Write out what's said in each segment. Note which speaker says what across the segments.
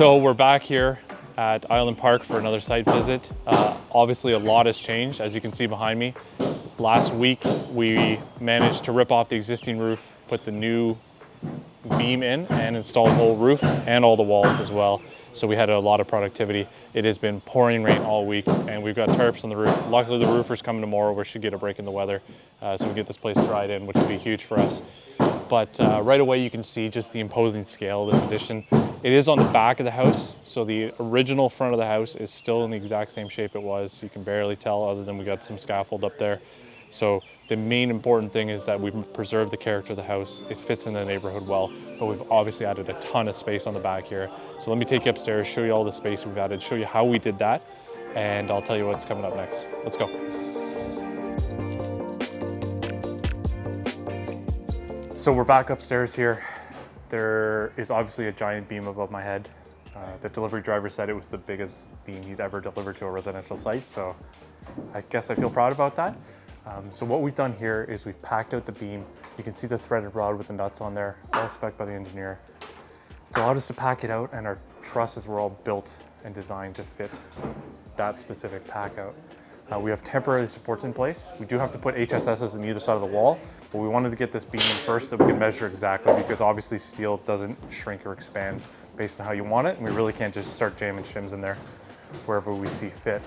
Speaker 1: So we're back here at Island Park for another site visit. Obviously a lot has changed, as you can see behind me. Last week we managed to rip off the existing roof, put the new beam in and install the whole roof and all the walls as well. So we had a lot of productivity. It has been pouring rain all week and we've got tarps on the roof. Luckily the roofer's coming tomorrow. We should get a break in the weather so we get this place dried in, which would be huge for us. But right away you can see just the imposing scale of this addition. It is on the back of the house, so the original front of the house is still in the exact same shape it was. You can barely tell other than we got some scaffold up there. So the main important thing is that we've preserved the character of the house. It fits in the neighborhood well, but we've obviously added a ton of space on the back here. So let me take you upstairs, show you all the space we've added, show you how we did that, and I'll tell you what's coming up next. Let's go. So we're back upstairs here. There is obviously a giant beam above my head. The delivery driver said it was the biggest beam he'd ever delivered to a residential site, so I guess I feel proud about that. So what we've done here is we've packed out the beam. You can see the threaded rod with the nuts on there, all spec'd by the engineer. It's allowed us to pack it out, and our trusses were all built and designed to fit that specific pack out. We have temporary supports in place. We do have to put HSSs on either side of the wall, but we wanted to get this beam in first so that we can measure exactly, because obviously steel doesn't shrink or expand based on how you want it, and we really can't just start jamming shims in there wherever we see fit.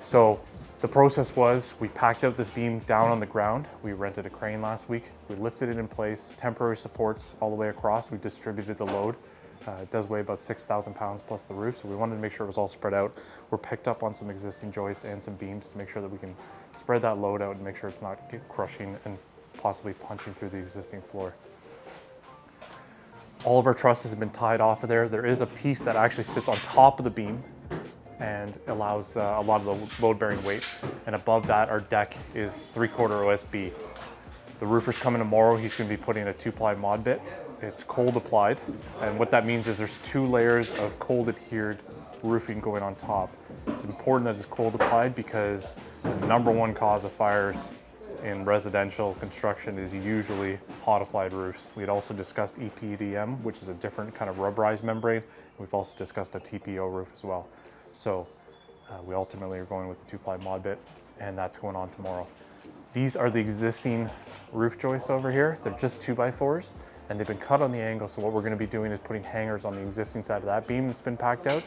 Speaker 1: So the process was we packed out this beam down on the ground. We rented a crane last week. We lifted it in place, temporary supports all the way across. We distributed the load. It does weigh about 6,000 pounds plus the roof, so we wanted to make sure it was all spread out. We're picked up on some existing joists and some beams to make sure that we can spread that load out and make sure it's not crushing and possibly punching through the existing floor. All of our trusses have been tied off of there. There is a piece that actually sits on top of the beam and allows a lot of the load-bearing weight. And above that, our deck is 3/4 OSB. The roofer's coming tomorrow. He's going to be putting a 2-ply mod bit. It's cold applied, and what that means is there's 2 layers of cold adhered roofing going on top. It's important that it's cold applied because the #1 cause of fires in residential construction is usually hot applied roofs. We had also discussed EPDM, which is a different kind of rubberized membrane. We've also discussed a TPO roof as well. So we ultimately are going with the 2-ply mod bit, and that's going on tomorrow. These are the existing roof joists over here. They're just 2x4s, and they've been cut on the angle. So what we're going to be doing is putting hangers on the existing side of that beam that's been packed out,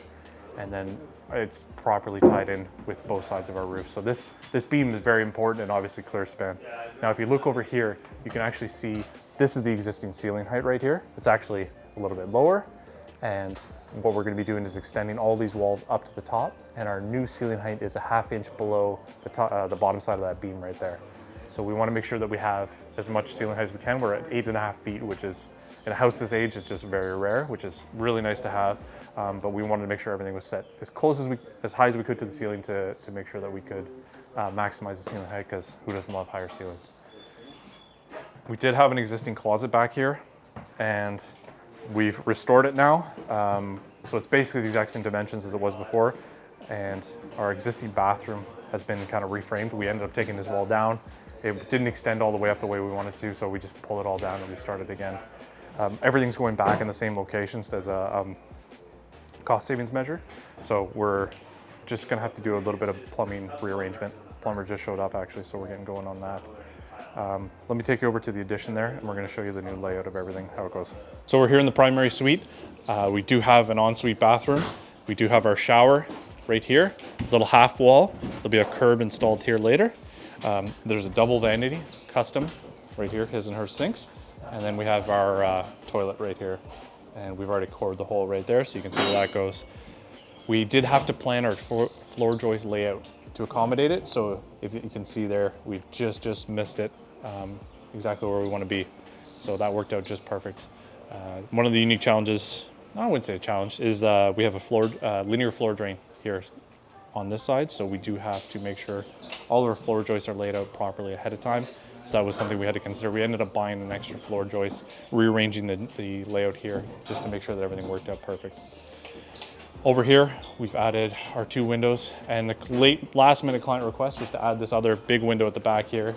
Speaker 1: and then it's properly tied in with both sides of our roof. So this beam is very important and obviously clear span. Now, if you look over here, you can actually see this is the existing ceiling height right here. It's actually a little bit lower, and what we're going to be doing is extending all these walls up to the top, and our new ceiling height is a 1/2 inch below the bottom side of that beam right there. So we want to make sure that we have as much ceiling height as we can. We're at 8.5 feet, which is, in a house this age, it's just very rare, which is really nice to have. But we wanted to make sure everything was set as high as we could to the ceiling to make sure that we could maximize the ceiling height, because who doesn't love higher ceilings? We did have an existing closet back here, and we've restored it now. So it's basically the exact same dimensions as it was before, and our existing bathroom has been kind of reframed. We ended up taking this wall down. It didn't extend all the way up the way we wanted to, so we just pulled it all down and restart it again. Everything's going back in the same locations as a cost savings measure. So we're just gonna have to do a little bit of plumbing rearrangement. Plumber just showed up actually, so we're getting going on that. Let me take you over to the addition there, and we're gonna show you the new layout of everything, how it goes. So we're here in the primary suite. We do have an ensuite bathroom. We do have our shower right here, little half wall. There'll be a curb installed here later. There's a double vanity, custom, right here, his and her sinks. And then we have our toilet right here. And we've already cored the hole right there, so you can see where that goes. We did have to plan our floor joist layout to accommodate it. So if you can see there, we just missed it exactly where we want to be. So that worked out just perfect. One of the unique challenges, I wouldn't say a challenge, is we have a linear floor drain here on this side. So we do have to make sure all of our floor joists are laid out properly ahead of time. So that was something we had to consider. We ended up buying an extra floor joist, rearranging the layout here just to make sure that everything worked out perfect. Over here, we've added our 2 windows, and the last minute client request was to add this other big window at the back here.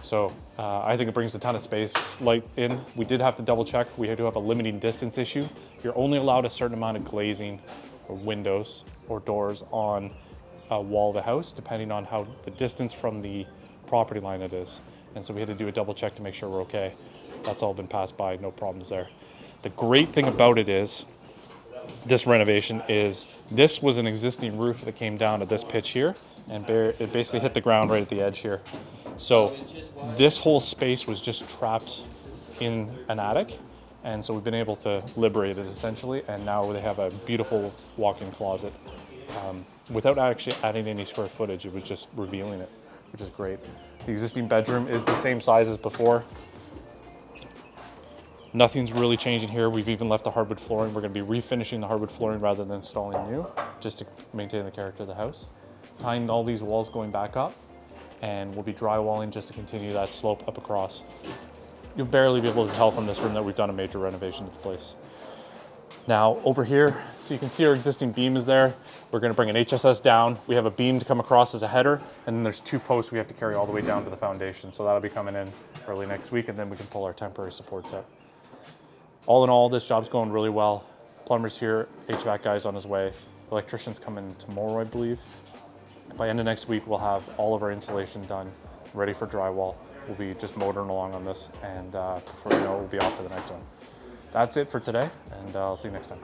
Speaker 1: So I think it brings a ton of space light in. We did have to double check. We do have a limiting distance issue. You're only allowed a certain amount of glazing or windows or doors on a wall of the house, depending on how the distance from the property line it is. And so we had to do a double check to make sure we're okay. That's all been passed by, no problems there. The great thing about it is, this renovation is, this was an existing roof that came down to this pitch here, and it basically hit the ground right at the edge here. So this whole space was just trapped in an attic, and so we've been able to liberate it essentially, and now they have a beautiful walk-in closet without actually adding any square footage. It was just revealing it, which is great. The existing bedroom is the same size as before. Nothing's really changing here. We've even left the hardwood flooring. We're going to be refinishing the hardwood flooring rather than installing new, just to maintain the character of the house. Tying all these walls going back up, and we'll be drywalling just to continue that slope up across. You'll barely be able to tell from this room that we've done a major renovation to the place. Now over here, so you can see our existing beam is there. We're going to bring an HSS down. We have a beam to come across as a header, and then there's 2 posts we have to carry all the way down to the foundation. So that'll be coming in early next week, and then we can pull our temporary supports out. All in all, this job's going really well. Plumber's here, HVAC guy's on his way. Electrician's coming tomorrow, I believe. By end of next week, we'll have all of our insulation done, ready for drywall. We'll be just motoring along on this, and before you know it, we'll be off to the next one. That's it for today, and I'll see you next time.